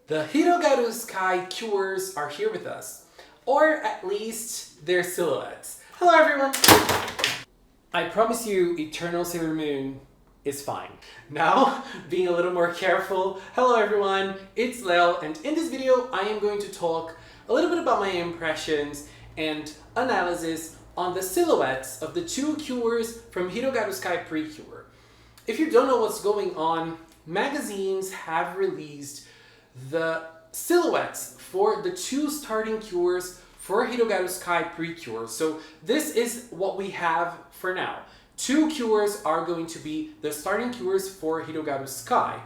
The Hirogaru Sky Cures are here with us, or at least their silhouettes. Hello everyone! I promise you Eternal Sailor Moon is fine. Now, being a little more careful, hello everyone, it's Lel, and in this video I am going to talk a little bit about my impressions and analysis on the silhouettes of the two cures from Hirogaru Sky PreCure. If you don't know what's going on, magazines have released the silhouettes for the two starting cures for Hirogaru Sky PreCure. So this is what we have for now. Two cures are going to be the starting cures for Hirogaru Sky.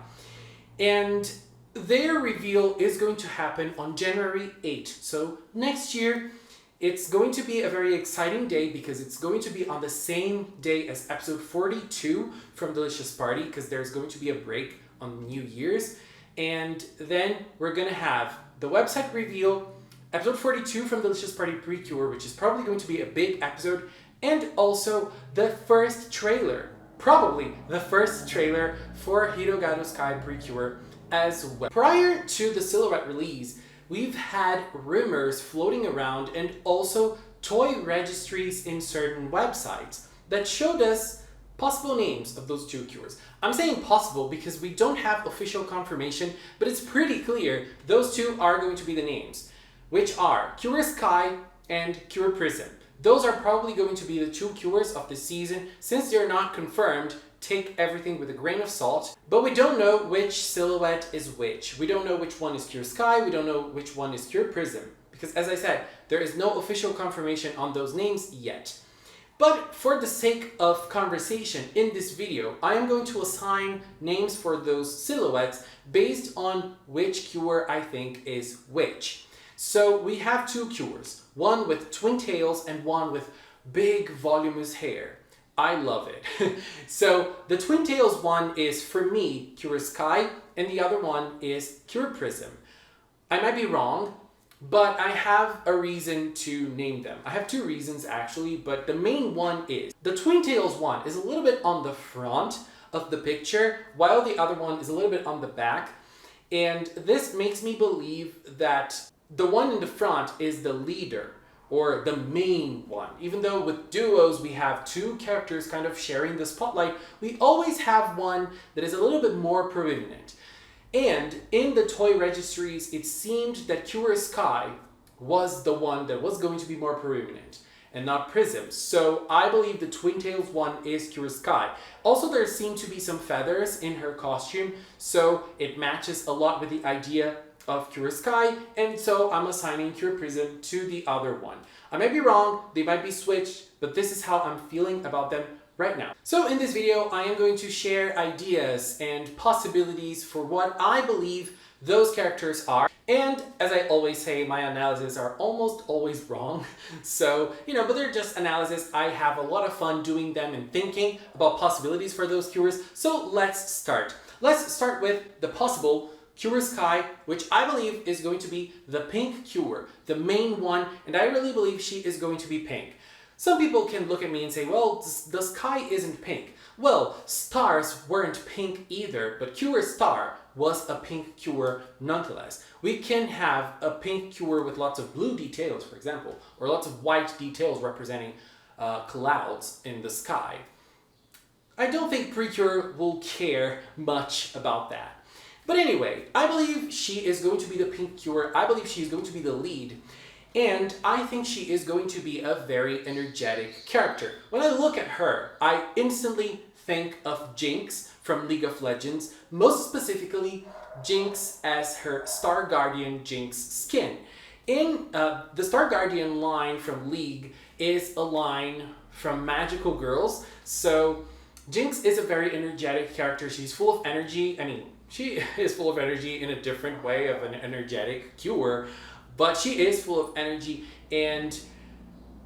And their reveal is going to happen on January 8th. So next year, it's going to be a very exciting day because it's going to be on the same day as episode 42 from Delicious Party, because there's going to be a break on New Year's. And then we're going to have the website reveal, episode 42 from Delicious Party PreCure, which is probably going to be a big episode, and also the first trailer, probably the first trailer for Hirogaru Sky PreCure as well. Prior to the silhouette release, we've had rumors floating around and also toy registries in certain websites that showed us possible names of those two cures. I'm saying possible because we don't have official confirmation, but it's pretty clear those two are going to be the names, which are Cure Sky and Cure Prism. Those are probably going to be the two cures of the season. Since they're not confirmed, take everything with a grain of salt. But we don't know which silhouette is which. We don't know which one is Cure Sky, we don't know which one is Cure Prism. Because as I said, there is no official confirmation on those names yet. But for the sake of conversation in this video, I am going to assign names for those silhouettes based on which cure I think is which. So we have two cures, one with twin tails and one with big voluminous hair. I love it. So the twin tails one is, for me, Cure Sky, and the other one is Cure Prism. I might be wrong, but I have a reason to name them. I have two reasons actually, but the main one is the twin tails one is a little bit on the front of the picture, while the other one is a little bit on the back. And this makes me believe that the one in the front is the leader, or the main one. Even though with duos we have two characters kind of sharing the spotlight, we always have one that is a little bit more prominent. And in the toy registries, it seemed that Cure Sky was the one that was going to be more prominent and not Prism. So I believe the twin tails one is Cure Sky. Also, there seem to be some feathers in her costume, so it matches a lot with the idea of Cure Sky, and so I'm assigning Cure Prism to the other one. I might be wrong, they might be switched, but this is how I'm feeling about them right now. So in this video, I am going to share ideas and possibilities for what I believe those characters are. And as I always say, my analyses are almost always wrong. So, but they're just analysis. I have a lot of fun doing them and thinking about possibilities for those cures. So let's start. Let's start with the possible Cure Sky, which I believe is going to be the pink cure, the main one, and I really believe she is going to be pink. Some people can look at me and say, well, the sky isn't pink. Well, stars weren't pink either, but Cure Star was a pink cure nonetheless. We can have a pink cure with lots of blue details, for example, or lots of white details representing clouds in the sky. I don't think PreCure will care much about that. But anyway, I believe she is going to be the pink cure. I believe she is going to be the lead. And I think she is going to be a very energetic character. When I look at her, I instantly think of Jinx from League of Legends, most specifically Jinx as her Star Guardian Jinx skin. In the Star Guardian line from League is a line from Magical Girls, so Jinx is a very energetic character. She's full of energy. I mean, she is full of energy in a different way of an energetic cure, but she is full of energy, and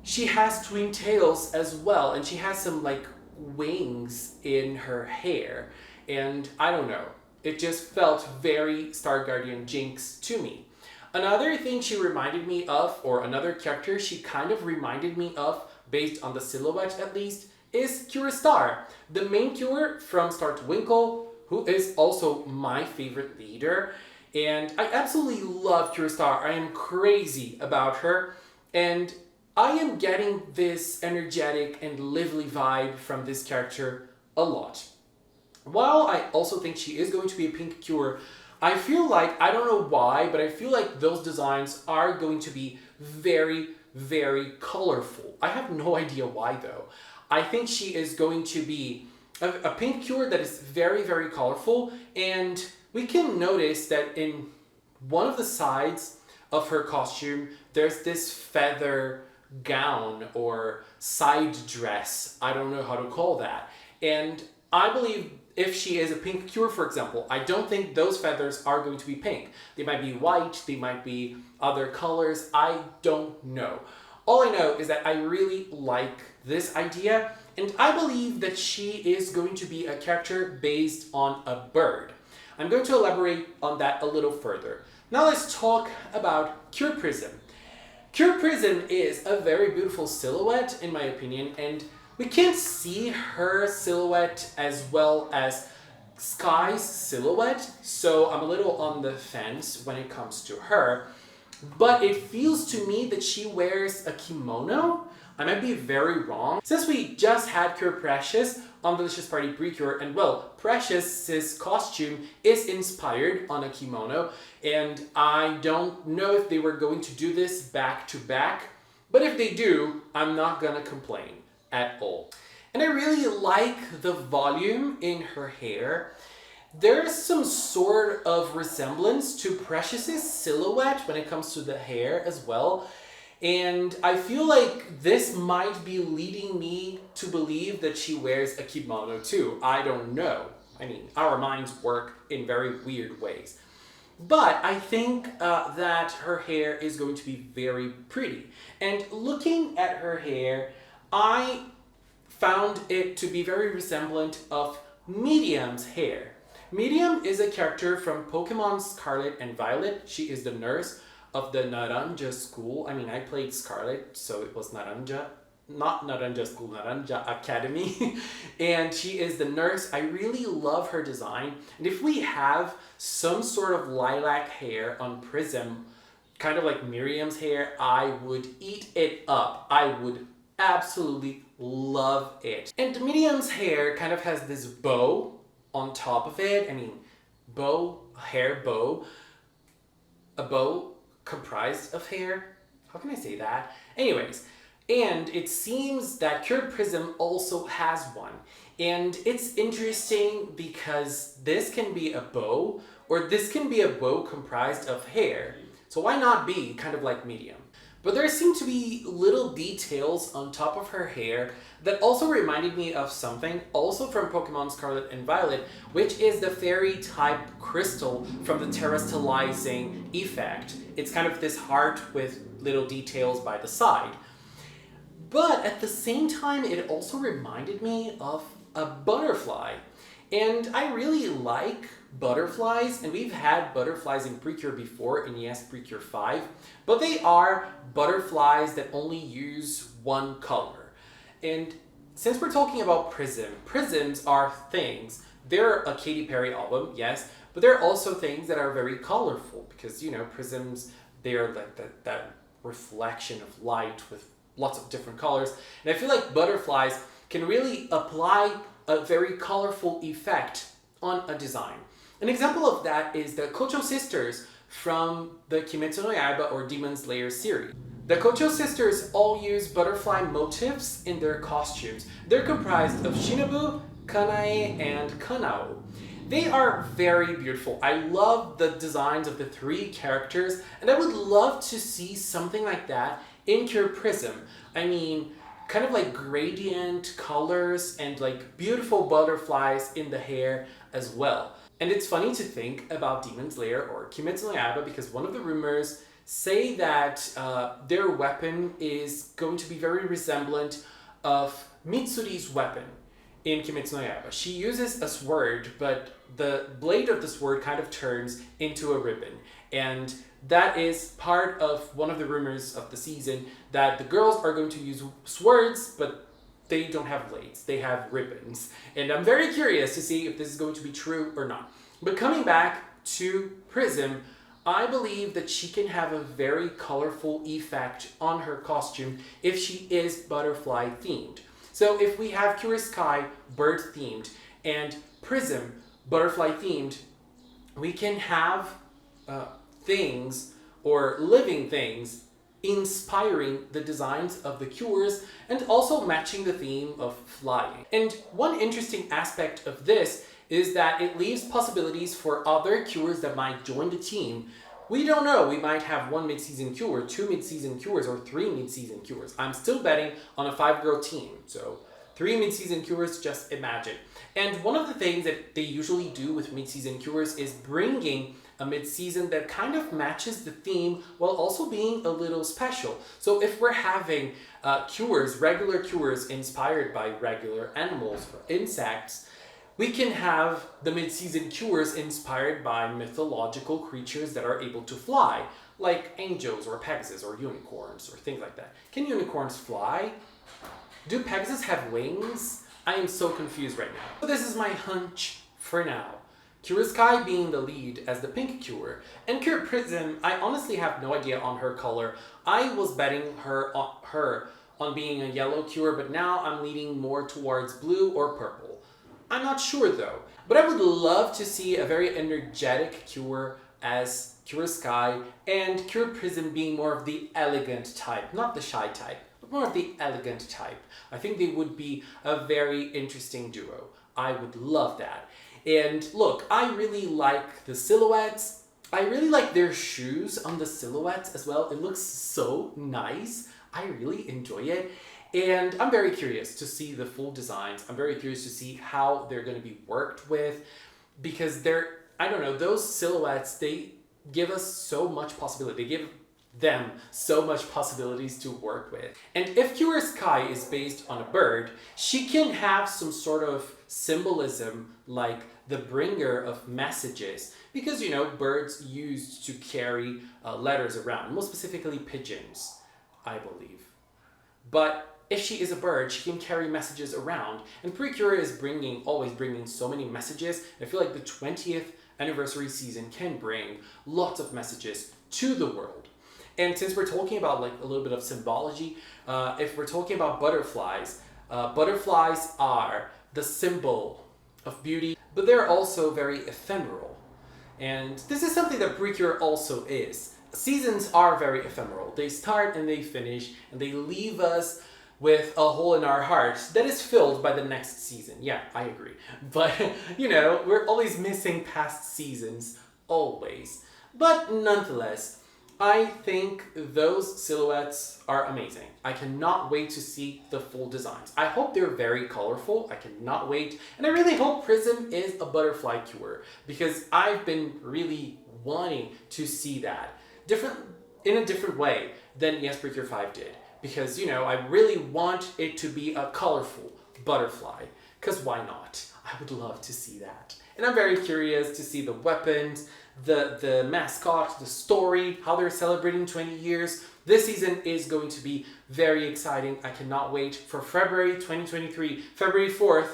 she has twin tails as well, and she has some wings in her hair, and I don't know, it just felt very Star Guardian Jinx to me. Another thing she reminded me of, or another character she kind of reminded me of, based on the silhouette at least, is Cure Star, the main cure from Star Twinkle, who is also my favorite leader. And I absolutely love Cure Star. I am crazy about her. And I am getting this energetic and lively vibe from this character a lot. While I also think she is going to be a pink Cure, I feel like, I don't know why, but I feel like those designs are going to be very, very colorful. I have no idea why though. I think she is going to be a pink Cure that is very, very colorful, and we can notice that in one of the sides of her costume, there's this feather gown or side dress. I don't know how to call that. And I believe if she is a pink Cure, for example, I don't think those feathers are going to be pink. They might be white, they might be other colors, I don't know. All I know is that I really like this idea, and I believe that she is going to be a character based on a bird. I'm going to elaborate on that a little further. Now let's talk about Cure Prism. Cure Prism is a very beautiful silhouette in my opinion, and we can't see her silhouette as well as Sky's silhouette, so I'm a little on the fence when it comes to her. But it feels to me that she wears a kimono. I might be very wrong. Since we just had Cure Precious on Delicious Party PreCure, and well, Precious's costume is inspired on a kimono, and I don't know if they were going to do this back to back, but if they do, I'm not gonna complain at all. And I really like the volume in her hair. There's some sort of resemblance to Precious's silhouette when it comes to the hair as well. And I feel like this might be leading me to believe that she wears a kimono too. I don't know. I mean, our minds work in very weird ways. But I think that her hair is going to be very pretty. And looking at her hair, I found it to be very resemblant of Medium's hair. Medium is a character from Pokemon Scarlet and Violet. She is the nurse of the Naranja school. I mean, I played Scarlet, so it was Naranja. Not Naranja school, Naranja Academy. And she is the nurse. I really love her design. And if we have some sort of lilac hair on Prism, kind of like Miriam's hair, I would eat it up. I would absolutely love it. And Medium's hair kind of has this bow on top of it. I mean, hair bow, a bow comprised of hair. How can I say that? Anyways, and it seems that Cure Prism also has one. And it's interesting because this can be a bow, or this can be a bow comprised of hair. So why not be kind of like Medium? But there seem to be little details on top of her hair that also reminded me of something also from Pokemon Scarlet and Violet, which is the fairy type crystal from the terrestrializing effect. It's kind of this heart with little details by the side. But at the same time, it also reminded me of a butterfly. And I really like butterflies, and we've had butterflies in PreCure before, in yes, PreCure 5, but they are butterflies that only use one color. And since we're talking about prisms are things. They're a Katy Perry album, yes, but they're also things that are very colorful because, you know, prisms, they're like that reflection of light with lots of different colors. And I feel like butterflies can really apply a very colorful effect on a design. An example of that is the Kocho sisters from the Kimetsu no Yaiba or Demon Slayer series. The Kocho sisters all use butterfly motifs in their costumes. They're comprised of Shinobu, Kanae, and Kanao. They are very beautiful. I love the designs of the three characters, and I would love to see something like that in Cure Prism. I mean, kind of like gradient colors and like beautiful butterflies in the hair as well. And it's funny to think about Demon Slayer or Kimetsu no Yaiba because one of the rumors say that their weapon is going to be very resemblant of Mitsuri's weapon in Kimetsu no Yaiba. She uses a sword, but the blade of the sword kind of turns into a ribbon. And that is part of one of the rumors of the season, that the girls are going to use swords, but they don't have blades, they have ribbons. And I'm very curious to see if this is going to be true or not. But coming back to Prism, I believe that she can have a very colorful effect on her costume if she is butterfly themed. So if we have Curious Sky bird themed and Prism butterfly themed, we can have things or living things inspiring the designs of the cures and also matching the theme of flying. And one interesting aspect of this is that it leaves possibilities for other cures that might join the team. We don't know, we might have one mid-season cure, 2 mid-season cures, or 3 mid-season cures. I'm still betting on a 5-girl team, so 3 mid-season cures, just imagine. And one of the things that they usually do with mid-season cures is bringing a mid-season that kind of matches the theme while also being a little special. So if we're having cures, regular cures inspired by regular animals or insects, we can have the mid-season cures inspired by mythological creatures that are able to fly, like angels or Pegasus or unicorns or things like that. Can unicorns fly? Do Pegasus have wings? I am so confused right now. So this is my hunch for now. Curious Sky being the lead as the pink cure, and Cure Prism, I honestly have no idea on her color. I was betting her on being a yellow cure, but now I'm leaning more towards blue or purple. I'm not sure though, but I would love to see a very energetic cure as Cure Sky and Cure Prism being more of the elegant type, not the shy type, but more of the elegant type. I think they would be a very interesting duo. I would love that. And look, I really like the silhouettes. I really like their shoes on the silhouettes as well. It looks so nice. I really enjoy it. And I'm very curious to see the full designs. I'm very curious to see how they're going to be worked with, because I don't know, those silhouettes, they give us so much possibility. They give them so much possibilities to work with. And if Cure Sky is based on a bird, she can have some sort of symbolism like the bringer of messages, because you know, birds used to carry letters around, most specifically pigeons, I believe. But if she is a bird, she can carry messages around, and PreCure is always bringing so many messages. I feel like the 20th anniversary season can bring lots of messages to the world. And since we're talking about like a little bit of symbology, if we're talking about butterflies, butterflies are the symbol of beauty, but they're also very ephemeral. And this is something that PreCure also is. Seasons are very ephemeral. They start and they finish, and they leave us with a hole in our heart that is filled by the next season. Yeah, I agree. But, you know, we're always missing past seasons, always. But nonetheless, I think those silhouettes are amazing. I cannot wait to see the full designs. I hope they're very colorful. I cannot wait. And I really hope Prism is a butterfly cure, because I've been really wanting to see that in a different way than Yes PreCure 5 did. Because, you know, I really want it to be a colorful butterfly. Because why not? I would love to see that. And I'm very curious to see the weapons, the mascot, the story, how they're celebrating 20 years. This season is going to be very exciting. I cannot wait for February 2023, February 4th.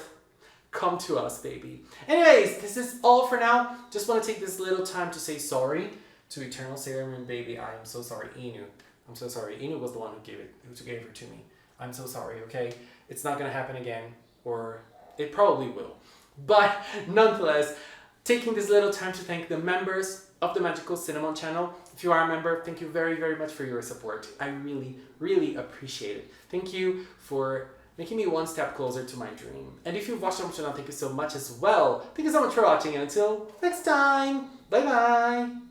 Come to us, baby. Anyways, this is all for now. Just want to take this little time to say sorry to Eternal Sailor Moon baby. I am so sorry, Inu. I'm so sorry. Inu was the one who gave her to me. I'm so sorry, okay? It's not gonna happen again, or it probably will. But nonetheless, taking this little time to thank the members of the Magical Cinnamon channel. If you are a member, thank you very, very much for your support. I really, really appreciate it. Thank you for making me one step closer to my dream. And if you've watched on my channel, thank you so much as well. Thank you so much for watching, and until next time, bye bye!